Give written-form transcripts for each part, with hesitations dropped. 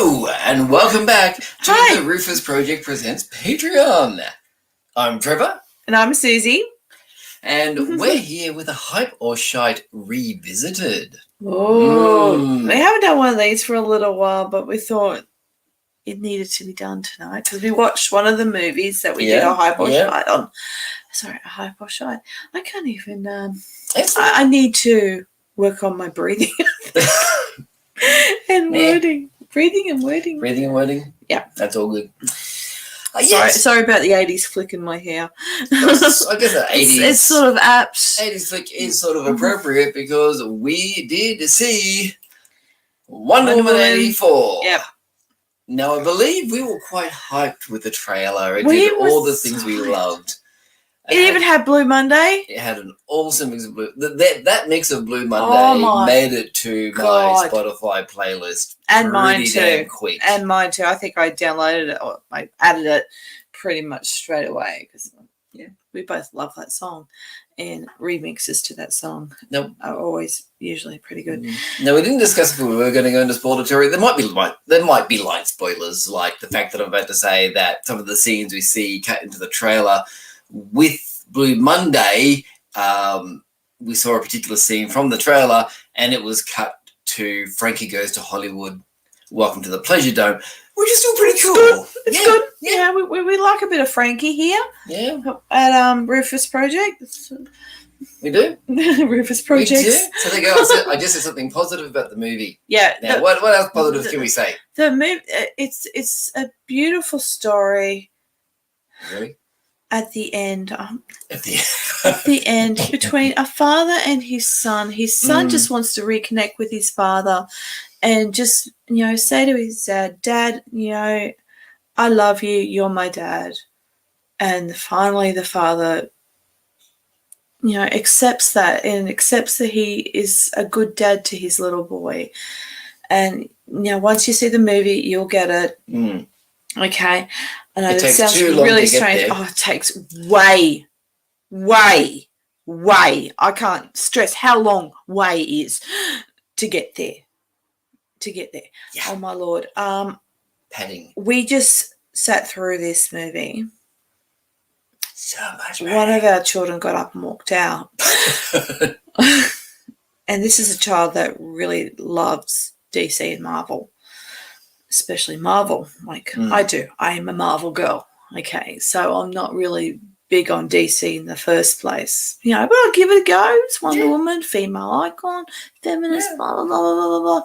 Hello, and welcome back to Hi. the Rufus Project Presents Patreon. I'm Trevor. And I'm Susie. And we're here with a Hype or Shite Revisited. Oh, we haven't done one of these for a little while, but we thought it needed to be done tonight because we watched one of the movies that we did a Hype or Shite on. Sorry, a Hype or Shite. I can't even. I need to work on my breathing and wording. Breathing and wording. Yeah. That's all good. Sorry about the 80s flick in my hair. I guess the 80s. It's sort of apt. 80s flick is sort of appropriate because we did see Wonder Woman 84. Yep. Now, I believe we were quite hyped with the trailer. It did all the things we loved. It even had Blue Monday. It had an awesome mix of Blue. That mix of Blue Monday made it to my Spotify playlist. And mine too. Damn quick. And mine too. I think I downloaded it or I added it pretty much straight away because we both love that song, and remixes to that song are always usually pretty good. No, we didn't discuss if we were going to go into spoiler territory. There might be light spoilers, like the fact that I'm about to say that some of the scenes we see cut into the trailer with Blue Monday, we saw a particular scene from the trailer, and it was cut to Frankie Goes to Hollywood, Welcome to the Pleasure Dome, which is still pretty cool. It's good. Yeah, we like a bit of Frankie here. Yeah. At Rufus Project. We do. Rufus Project. We do. So there you go. I just said something positive about the movie. Yeah. Now, what else positive can we say? The movie, it's a beautiful story. Really? At the end, at the end, between a father and his son just wants to reconnect with his father, and just say to his dad, I love you, you're my dad, and finally the father, accepts that and accepts that he is a good dad to his little boy, and once you see the movie, you'll get it. Okay. I know that sounds really strange. Oh, it takes way. I can't stress how long way is to get there. Yeah. Oh my Lord. Padding. We just sat through this movie. So much. One of our children got up and walked out. And this is a child that really loves DC and Marvel. Especially Marvel, I do. I am a Marvel girl. Okay, so I'm not really big on DC in the first place. But I'll give it a go. It's Wonder Woman, female icon, feminist, blah, blah, blah, blah, blah, blah.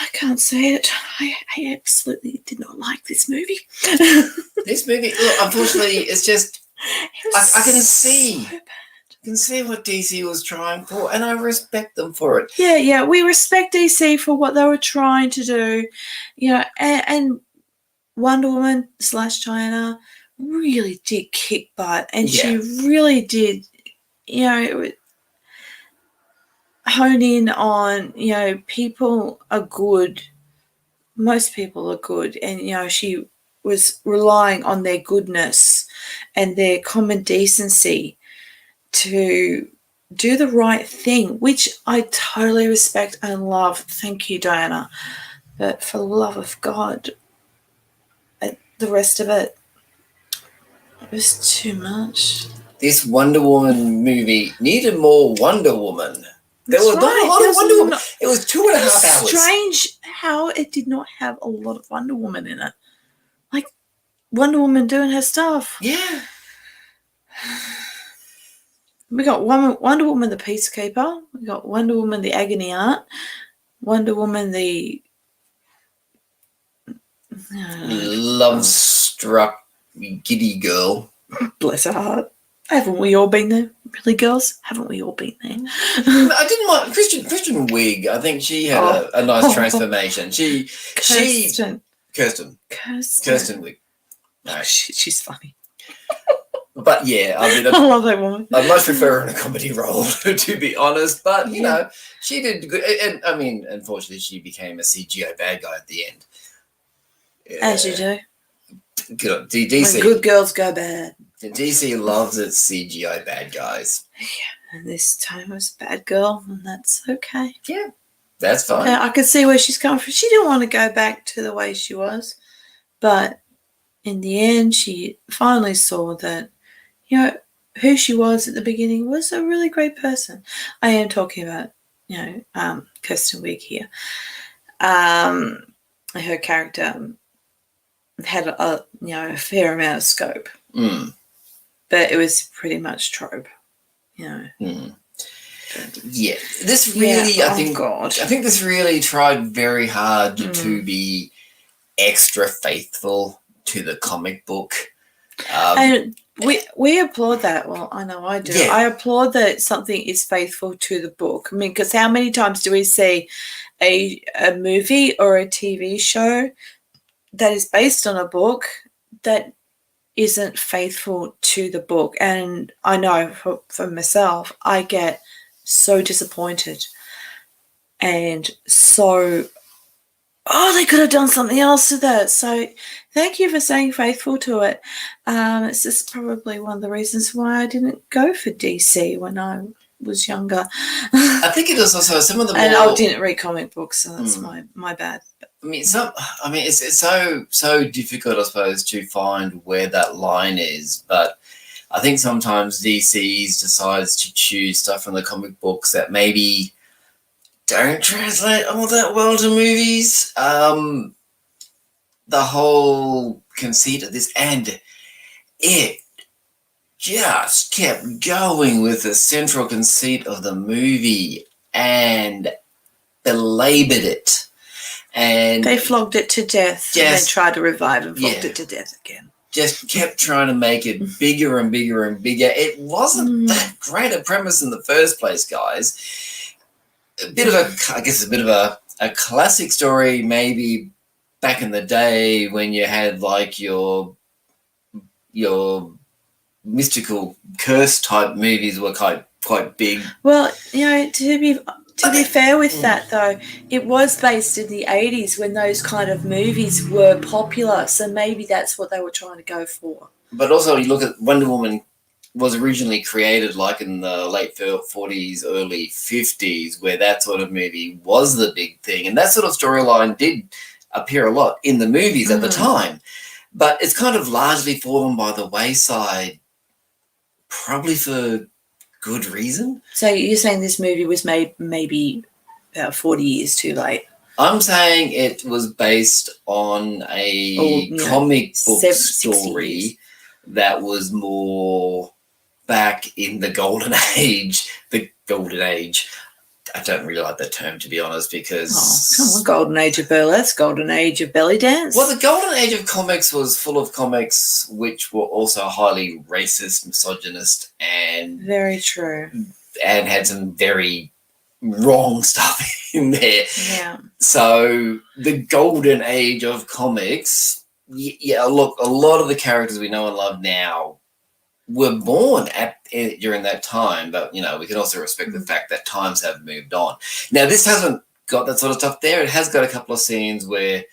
I can't say it. I absolutely did not like this movie. This movie, look, unfortunately, it's just, I can see. So I can see what DC was trying for, and I respect them for it. Yeah, we respect DC for what they were trying to do, and Wonder Woman / Diana really did kick butt, and she really did, hone in on, people are good, most people are good, and, she was relying on their goodness and their common decency to do the right thing, which I totally respect and love. Thank you, Diana. But for the love of God, the rest of it was too much. This Wonder Woman movie needed more Wonder Woman. There was not a lot of Wonder Woman. It was 2.5 hours. Strange how it did not have a lot of Wonder Woman in it. Like Wonder Woman doing her stuff. Yeah. We got Wonder Woman the Peacekeeper. We got Wonder Woman the Agony Aunt. Wonder Woman the love-struck giddy girl. Bless her heart. Haven't we all been there? Really, girls? Haven't we all been there? I didn't like Kristen Wiig. I think she had a nice transformation. Kirsten Wiig. No, she's funny. But yeah, I mean, I love that woman. I much prefer her in a comedy role, to be honest. But she did good. And I mean, unfortunately, she became a CGI bad guy at the end. As you do. Good. DC. When good girls go bad. DC loves its CGI bad guys. Yeah, and this time it was a bad girl, and that's okay. Yeah. That's fine. I could see where she's coming from. She didn't want to go back to the way she was, but in the end, she finally saw that, who she was at the beginning was a really great person. I am talking about, Kirsten Wiig here. Her character had a fair amount of scope, but it was pretty much trope, Yeah, this really, I think this really tried very hard to be extra faithful to the comic book. And we applaud that. Well, I know I do. Yeah. I applaud that something is faithful to the book. I mean, because how many times do we see a movie or a TV show that is based on a book that isn't faithful to the book? And I know for myself, I get so disappointed and so, they could have done something else to that. So thank you for staying faithful to it. It's just probably one of the reasons why I didn't go for DC when I was younger. I think it was also some of the more... And I didn't read comic books, so that's my bad. I mean, it's so difficult, I suppose, to find where that line is. But I think sometimes DC's decides to choose stuff from the comic books that maybe don't translate all that well to movies. The whole conceit of this, and it just kept going with the central conceit of the movie and belabored it. And they flogged it to death and then tried to revive and flogged it to death again. Just kept trying to make it bigger and bigger and bigger. It wasn't that great a premise in the first place, guys. A bit of a classic story, maybe back in the day when you had like your mystical curse type movies were quite big. Well, to be fair with that, though, it was based in the 80s when those kind of movies were popular, so maybe that's what they were trying to go for. But also, you look at Wonder Woman was originally created like in the late 40s, early 50s, where that sort of movie was the big thing. And that sort of storyline did appear a lot in the movies at the time. But it's kind of largely fallen by the wayside, probably for good reason. So you're saying this movie was made maybe about 40 years too late? I'm saying it was based on a comic book story that was more back in the golden age. The golden age. I don't really like that term, to be honest, because... Oh, come on, golden age of burlesque, golden age of belly dance. Well, the golden age of comics was full of comics which were also highly racist, misogynist, and... Very true. And had some very wrong stuff in there. Yeah. So the golden age of comics, look, a lot of the characters we know and love now were born during that time, but we can also respect the fact that times have moved on. Now, this hasn't got that sort of stuff there. It has got a couple of scenes where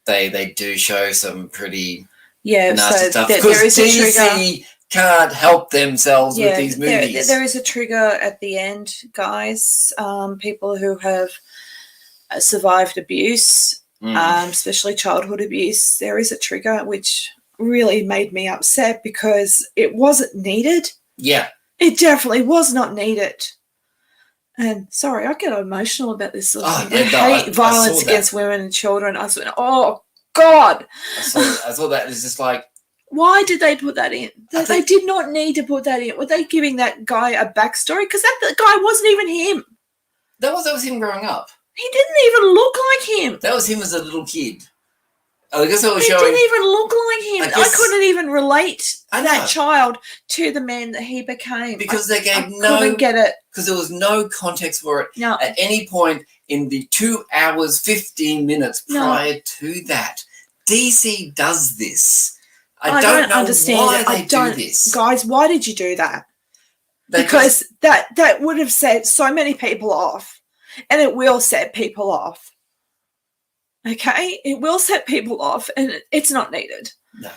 they do show some pretty nasty stuff, because DC can't help themselves with these movies. There is a trigger at the end, guys. People who have survived abuse, especially childhood abuse, there is a trigger which really made me upset because it wasn't needed. Yeah. It definitely was not needed. And sorry, I get emotional about this sort of thing. I hate violence against women and children. I was like, oh, God. I saw that. It's just like... Why did they put that in? They did not need to put that in. Were they giving that guy a backstory? Because that guy wasn't even him. That was him growing up. He didn't even look like him. That was him as a little kid. I guess I was He showing... didn't even look like him. I couldn't even relate that child to the man that he became. Because they gave couldn't get it. Because there was no context for it No. at any point in the 2 hours, 15 minutes prior to that. DC does this. I don't understand why they do this. Guys, why did you do that? Because that would have set so many people off. And it will set people off. Okay? It will set people off, and it's not needed. No.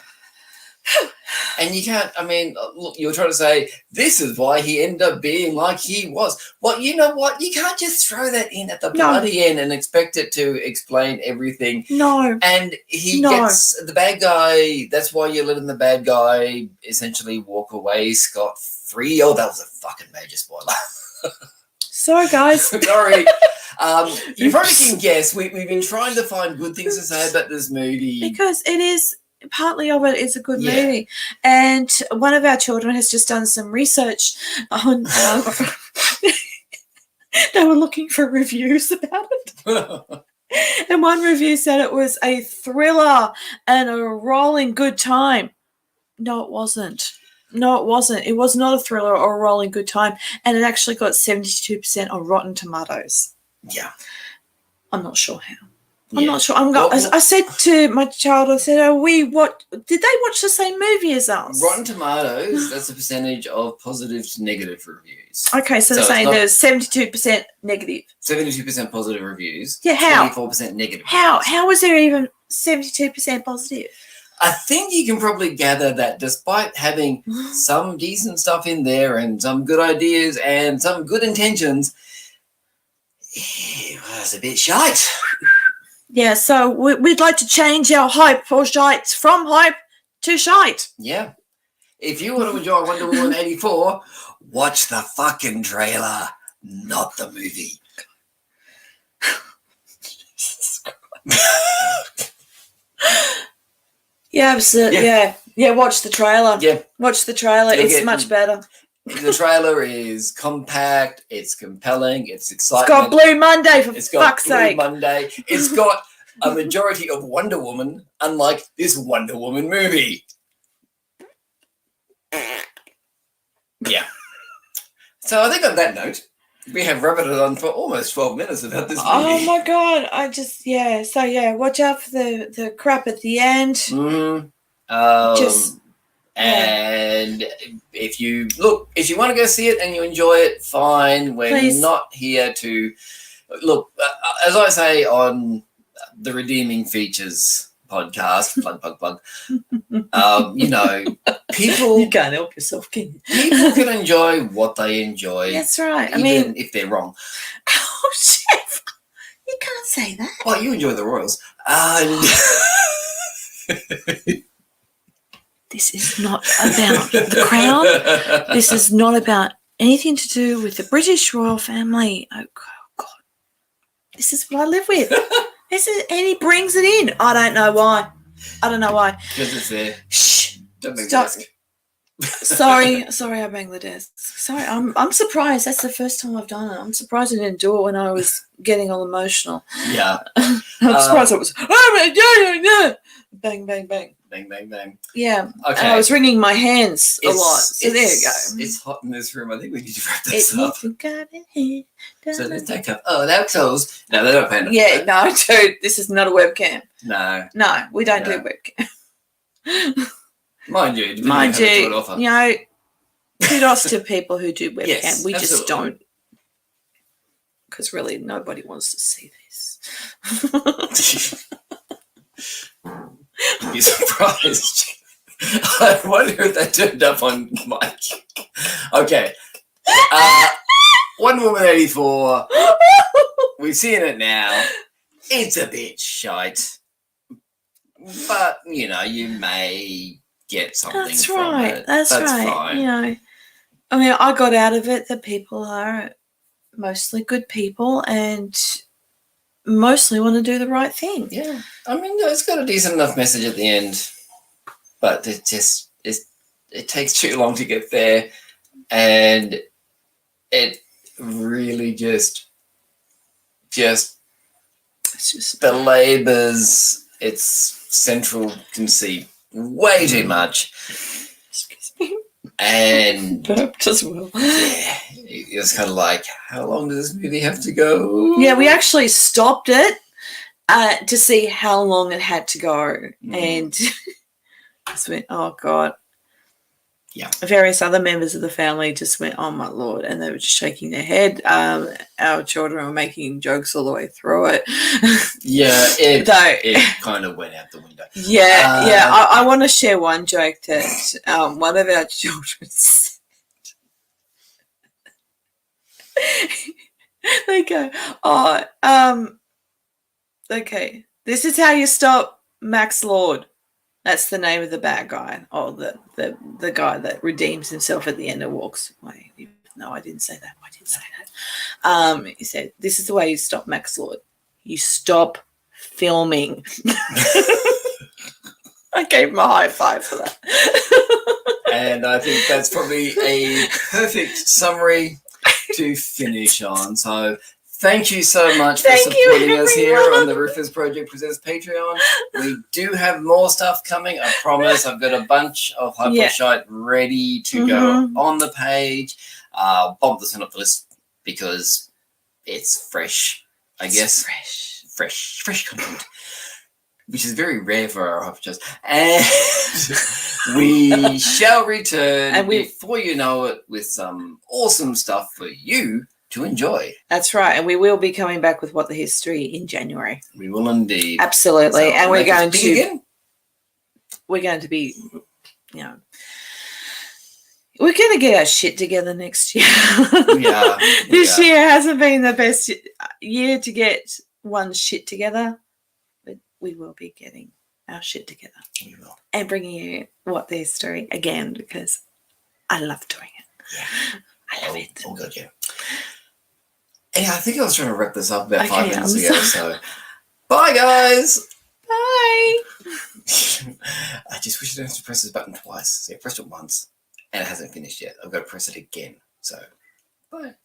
And you can't, I mean, look, you're trying to say this is why he ended up being like he was. Well, you know what? You can't just throw that in at the bloody end and expect it to explain everything. No. And he gets the bad guy. That's why you're letting the bad guy essentially walk away scot-free. Oh, that was a fucking major spoiler. Sorry, guys. Sorry. You probably can guess. We've been trying to find good things to say about this movie. Because it is, partly of it is a good movie. And one of our children has just done some research on, they were looking for reviews about it. And one review said it was a thriller and a rolling good time. No, it wasn't. No, it wasn't. It was not a thriller or a rolling good time. And it actually got 72% on Rotten Tomatoes. Yeah. I'm not sure how. I'm not sure. I said to my child, I said, did they watch the same movie as us? Rotten Tomatoes, that's a percentage of positive to negative reviews. Okay, so they're saying there's 72% negative. 72% positive reviews. Yeah, how? 24% negative How? reviews. How was there even 72% positive? I think you can probably gather that despite having some decent stuff in there and some good ideas and some good intentions, it was a bit shite. Yeah, so we'd like to change our hype for Shite from hype to Shite. Yeah. If you want to enjoy Wonder Woman 84, watch the fucking trailer, not the movie. Yeah, absolutely. Yeah, watch the trailer. Yeah. Watch the trailer. It's much better. The trailer is compact, it's compelling, it's exciting. It's got Blue Monday, for fuck's sake. Monday. It's got a majority of Wonder Woman, unlike this Wonder Woman movie. Yeah. So I think on that note, we have rabbited on for almost 12 minutes about this movie. Oh my God. So watch out for the crap at the end. Mm-hmm. And if you want to go see it and you enjoy it, fine. We're not here to look. As I say on the Redeeming Features podcast, plug. People. You can't help yourself, can you? People can enjoy what they enjoy. That's right. Even if they're wrong. Oh, Chef, you can't say that. Well, you enjoy the Royals. This is not about the Crown. This is not about anything to do with the British royal family. Oh, God. This is what I live with. And he brings it in. I don't know why. Because it's there. Shh. Don't make Stop. the desk. Sorry, I banged the desk. Sorry, I'm surprised. That's the first time I've done it. I'm surprised I didn't do it when I was getting all emotional. Yeah. I'm surprised it was, oh, bang, bang, bang. Bang, bang, bang. Yeah. Okay. And I was wringing my hands a lot. So there you go. It's hot in this room. I think we need to wrap this up. So let's take up. Oh, that close. No, they don't pay enough. Yeah, no, dude. This is not a webcam. No, we don't do webcam. Mind you, kudos to people who do webcam. Yes, we absolutely. just don't. Because really, nobody wants to see this. You're surprised. I wonder if that turned up on mic. Okay. Wonder Woman 84. We've seen it now. It's a bit shite. But, you may get something from it. That's right. Fine. I got out of it that people are mostly good people and mostly want to do the right thing. Yeah. It's got a decent enough message at the end, but it takes too long to get there, and it really just belabors its central conceit way too much. Excuse me. And burped as well. Yeah, it was kind of like, how long does this movie have to go? Yeah, we actually stopped it to see how long it had to go, and I just went, oh God. Yeah. Various other members of the family just went, "Oh my Lord," and they were just shaking their head. Our children were making jokes all the way through it. Yeah, it kind of went out the window. Yeah. I want to share one joke that one of our children said. They go, "Oh, okay, this is how you stop Max Lord." That's the name of the bad guy, or the guy that redeems himself at the end and walks away. No, I didn't say that. I didn't say that. He said, "This is the way you stop Max Lord. You stop filming." I gave him a high five for that. And I think that's probably a perfect summary to finish on. So thank you so much for supporting us here on the Riffers Project Presents Patreon. We do have more stuff coming, I promise. I've got a bunch of Shite ready to go on the page. Bob this one up the list because it's fresh, I guess. Fresh content, which is very rare for our Hyper. And we shall return before you know it with some awesome stuff for you to enjoy. That's right. And we will be coming back with What the History in January. We will indeed. Absolutely. So and we're going to again? We're going to be, we're going to get our shit together next year. Yeah. This year hasn't been the best year to get one's shit together, but we will be getting our shit together. We will. And bringing you What the History again, because I love doing it. Yeah. I love it. All good, yeah. Yeah, I think I was trying to wrap this up about 5 minutes ago. So, bye, guys. Bye. I just wish I didn't have to press this button twice. See, I pressed it once, and it hasn't finished yet. I've got to press it again. So, bye.